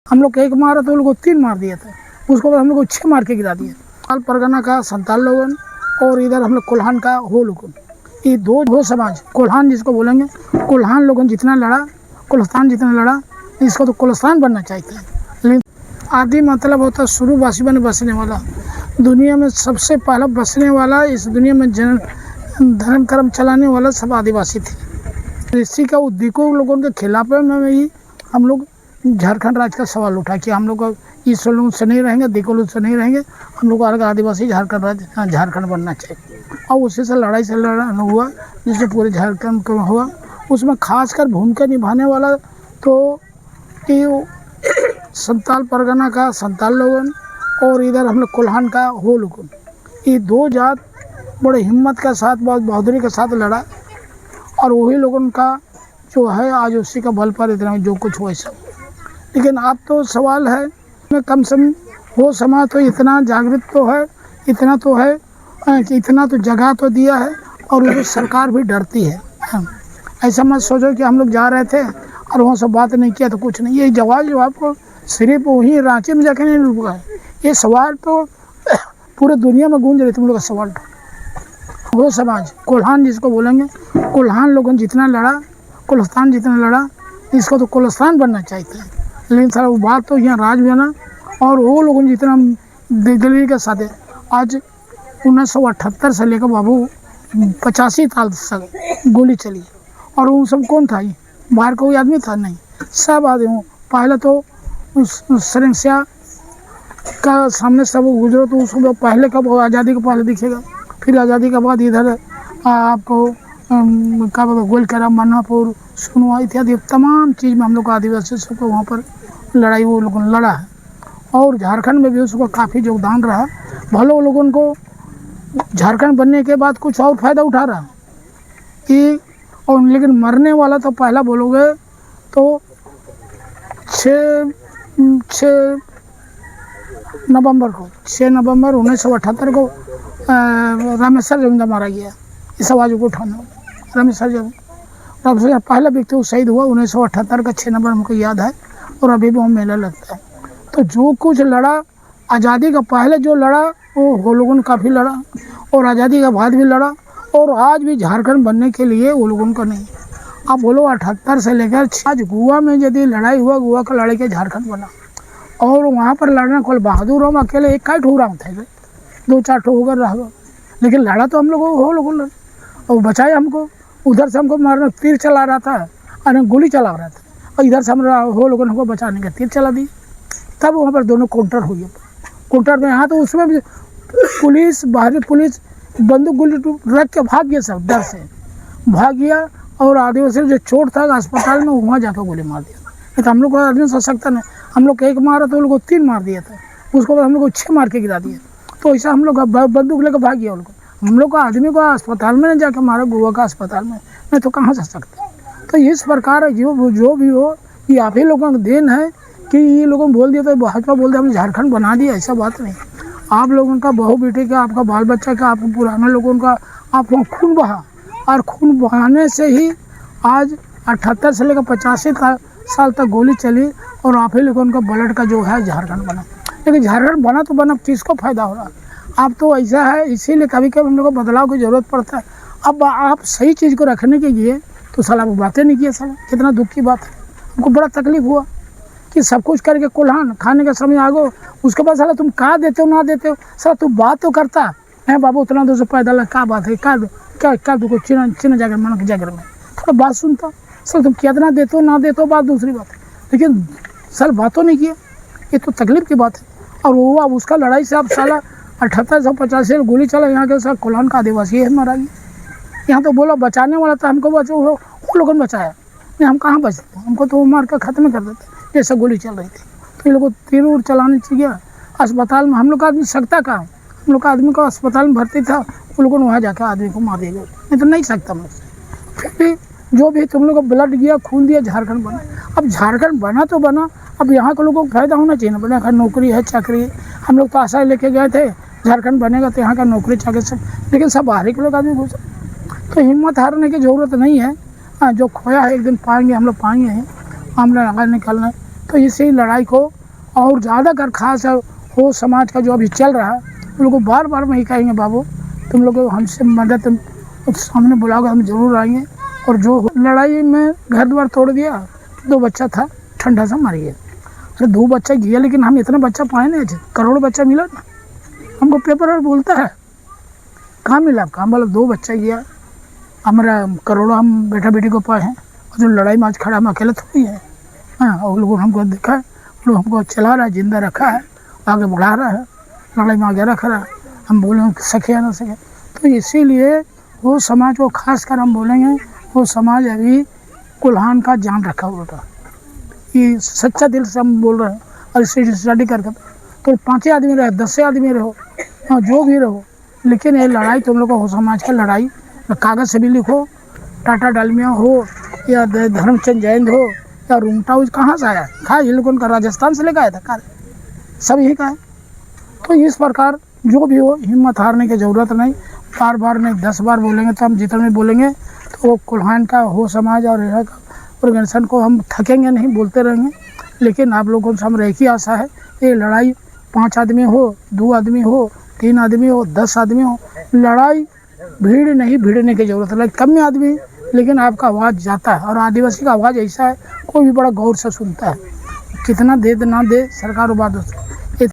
हम लोग एक मारा तो उन लोग को 3 मार दिया था, उसके बाद हम लोग को 6 मार के गिरा दिया। संथाल परगना का संथाल लोगन और इधर हम लोग कोल्हान का हो लोगन, ये दो समाज, कोल्हान जिसको बोलेंगे, कोल्हान लोगन जितना लड़ा, कोलस्तान जितना लड़ा, इसको तो कोलस्तान बनना चाहिए। लेकिन आदि मतलब होता है शुरूवासी बने बसने वाला, दुनिया में सबसे पहला बसने वाला, इस दुनिया में धर्म कर्म चलाने वाला सब आदिवासी थे। इसी का उद्दीकों लोगों के खिलाफ में ही हम लोग झारखंड राज्य का सवाल उठा कि हम लोग इस लोगों से नहीं रहेंगे, दिको लोग से नहीं रहेंगे, हम लोग अलग आदिवासी झारखंड राज्य झारखंड बनना चाहिए। और उसी से लड़ाई से हुआ जिससे पूरे झारखंड को हुआ। उसमें खासकर भूमिका निभाने वाला तो ये संथाल परगना का संथाल लोगन और इधर हम लोग कोल्हान का हो लोगन, ये 2 जात बड़े हिम्मत के साथ, बहुत बहादुरी के साथ लड़ा और वही लोगों का जो है आज उसी का बल पर इतना जो कुछ हुआ सब। लेकिन अब तो सवाल है मैं कम से कम वो समाज तो इतना जागृत तो है, इतना तो है कि इतना तो जगह तो दिया है और उनको सरकार भी डरती है। ऐसा मत सोचो कि हम लोग जा रहे थे और वहाँ से बात नहीं किया तो कुछ नहीं। ये जवाब आपको सिर्फ वहीं रांची में जाके नहीं रुका है, ये सवाल तो पूरे दुनिया में गूंज रहे तुम लोग का सवाल। वो समाज कोल्हान जिसको बोलेंगे, कोल्हान लोगन जितना लड़ा, कोलस्तान जितना लड़ा, इसको तो कोलस्तान बनना चाहिए। लेकिन सर वो बात तो यहाँ राज बना और वो लोगों जितना दिल्ली के साथ आज 1978 से लेकर बाबू 85 साल तक गोली चली और वो सब कौन था? ये बाहर कोई आदमी था नहीं, सब आदमी। पहले तो उस सरंसिया का सामने सब गुजरो तो उसको पहले कब आज़ादी के पहले दिखेगा, फिर आज़ादी के बाद इधर आपको क्या बोलते गोलकेरा, मन्नापुर, सुनवा इत्यादि तमाम चीज़ में हम लोग आदिवासी सबको वहाँ पर लड़ाई वो लोगों ने लड़ा है। और झारखंड में भी उसको काफ़ी योगदान रहा। भले वो लोगों को झारखंड बनने के बाद कुछ और फ़ायदा उठा रहा कि और, लेकिन मरने वाला तो पहला बोलोगे तो 6 नवंबर 1978 को रामेश्वर जमींदार मारा गया। इस आवाज़ को उठाना रामेश्वर जमींदार पहला व्यक्ति शहीद हुआ 1978 का 6 नवंबर हमको याद है और अभी भी वहाँ मेला लगता है। तो जो कुछ लड़ा आज़ादी का पहले जो लड़ा वो लोगों ने काफ़ी लड़ा और आज़ादी का बाद भी लड़ा और आज भी झारखंड बनने के लिए वो लोगों को नहीं। अब बोलो 78 से लेकर आज गोवा में यदि लड़ाई हुआ, गोवा का लड़ाई के झारखंड बना और वहाँ पर लड़ना कोई बहादुर हम अकेले एक काट हो रहा थे, 2-4 ठो होकर रह गए, लेकिन लड़ा तो हम लोग हो लोगों ने और बचाए हमको। उधर से हमको मारना तीर चला रहा था और गोली चला रहा था और इधर से हम हो लोगों ने हमको बचाने का तीर चला दी। तब वहाँ पर दोनों काउंटर हो गया। काउंटर में यहाँ तो उसमें भी पुलिस, बाहरी पुलिस बंदूक गोली रख के भाग गया, सब डर से भाग गया और आदिवासी जो चोट था अस्पताल में वहाँ जाकर गोली मार दिया। नहीं तो हम लोग को आदमी सोच सकता नहीं, हम लोग एक मारा तो उन लोग को 3 मार दिया था, उसके बाद हम लोग को 6 मार के गिरा दिया। तो ऐसा हम लोग बंदूक लेकर भाग गया उनको। हम लोग का आदमी को अस्पताल में नहीं जाकर मारा, गोवा का अस्पताल में, नहीं तो कहाँ जा सकते। तो इस प्रकार जो भी हो ये आप ही लोगों का देन है कि ये लोगों बोल दिया तो भाजपा बोल दिया हमने झारखंड बना दिया, ऐसा बात नहीं। आप लोगों का बहू बेटी का, आपका बाल बच्चा का, आपको पुराने लोगों का आपको खून बहा और खून बहाने से ही आज 78 से लेकर 85 साल तक गोली चली और आप ही लोगों का ब्लड का जो है झारखंड बना। लेकिन झारखंड बना तो बना, किसको फायदा हो रहा? अब तो ऐसा है, इसीलिए कभी कभी हम लोग को बदलाव की ज़रूरत पड़ता है। अब आप सही चीज़ को रखने के लिए तो साला वो बातें नहीं किए। साला कितना दुख की बात है, हमको बड़ा तकलीफ हुआ कि सब कुछ करके कोल्हान खाने का समय आ गो, उसके बाद साला तुम कहाँ देते हो ना देते हो, साला तुम बात तो करता है बाबू उतना दूर से पैदल क्या बात है, क्या दुखो चिन्ह जाकर मन के जाकर में थोड़ा बात सुनता। सर तुम कितना देते हो ना देते हो बात दूसरी बात है, लेकिन सर बातों नहीं किया, ये तो तकलीफ की बात है। और वो अब उसका लड़ाई से अब साला 78-85 गोली चला, यहाँ के साथ कोल्हान का आदिवासी है मारा गया। यहाँ तो बोला बचाने वाला था, हमको बचो वो लोगों ने बचाया नहीं, हम कहाँ बचते, हमको तो मार कर ख़त्म कर देते जैसा गोली चल रही थी। तो ये लोग को तीर उड़ चलाने चाहिए अस्पताल में। हम लोग का आदमी सकता कहाँ, हम लोग का आदमी को अस्पताल में भर्ती था, उन लोगों ने वहाँ जाकर आदमी को मार दिया, नहीं तो नहीं सकता मुझसे। फिर भी जो भी तुम लोग को ब्लड दिया, खून दिया, झारखंड बना। अब झारखंड बना तो बना, अब यहाँ के लोगों को फायदा होना चाहिए ना, बना का नौकरी है, चाकरी है। हम लोग तो आशा लेके गए थे झारखंड बनेगा तो यहाँ का नौकरी चाकरी सब, लेकिन सब बाहरी के लोग आदमी घुस। तो हिम्मत हारने की ज़रूरत नहीं है। जो खोया है एक दिन पाएंगे, हम लोग पाएंगे ही, हम लोग आगे निकलना है। तो इसी लड़ाई को और ज़्यादा कर खास है हो समाज का जो अभी चल रहा है, उन लोगों को बार बार मैं ही कहेंगे बाबू तुम लोग हमसे मदद सामने बुलाओगे हम जरूर आएंगे। और जो लड़ाई में घर द्वार तोड़ दिया, 2 बच्चा था ठंडा से मर गया। अरे 2 बच्चा गया लेकिन हम इतना बच्चा पाए नहीं, करोड़ बच्चा मिला ना हमको। पेपर और बोलता है कहाँ मिला आपका, हम बोला 2 बच्चा गया, हमारा करोड़ों हम बेटा बेटी को पाए हैं। और जो लड़ाई में आज खड़ा हम अकेले थोड़ी है। हाँ, और लोगों ने हमको देखा है, लोग हमको चला रहा है, जिंदा रखा है, आगे बढ़ा रहा है, लड़ाई में आगे रख रहा है। हम बोले सके या ना सके, तो इसीलिए वो समाज को खास कर हम बोलेंगे, वो समाज अभी कुल्हान का जान रखा हुआ था। ये सच्चा दिल से हम बोल रहे हैं। और इसे स्टडी करके तो 5 आदमी रहे, 10 आदमी रहो, हाँ जो भी रहो, लेकिन ये लड़ाई तुम लोग को हो समाज का लड़ाई कागज़ से भी लिखो, टाटा डालमिया हो या धर्मचंद जैन हो या रूंगटा हो, कहाँ से आया खा ये लोगों का, राजस्थान से लेकर आया था कार, सब यही का है। तो इस प्रकार जो भी हो हिम्मत हारने की ज़रूरत नहीं, बार बार नहीं 10 बार बोलेंगे तो हम जितने बोलेंगे तो वो कुल्हान का हो समाज और ऑर्गेनाइजेशन को हम थकेंगे नहीं, बोलते रहेंगे। लेकिन आप लोगों से हमारा एक ही आशा है, ये लड़ाई 5 आदमी हो, 2 आदमी हो, 3 आदमी हो, 10 आदमी हो, लड़ाई भीड़ नहीं भिड़ने की ज़रूरत है। कम में आदमी लेकिन आपका आवाज़ जाता है। और आदिवासी का आवाज़ ऐसा है कोई भी बड़ा गौर से सुनता है, कितना दे ना दे सरकार बात होती है।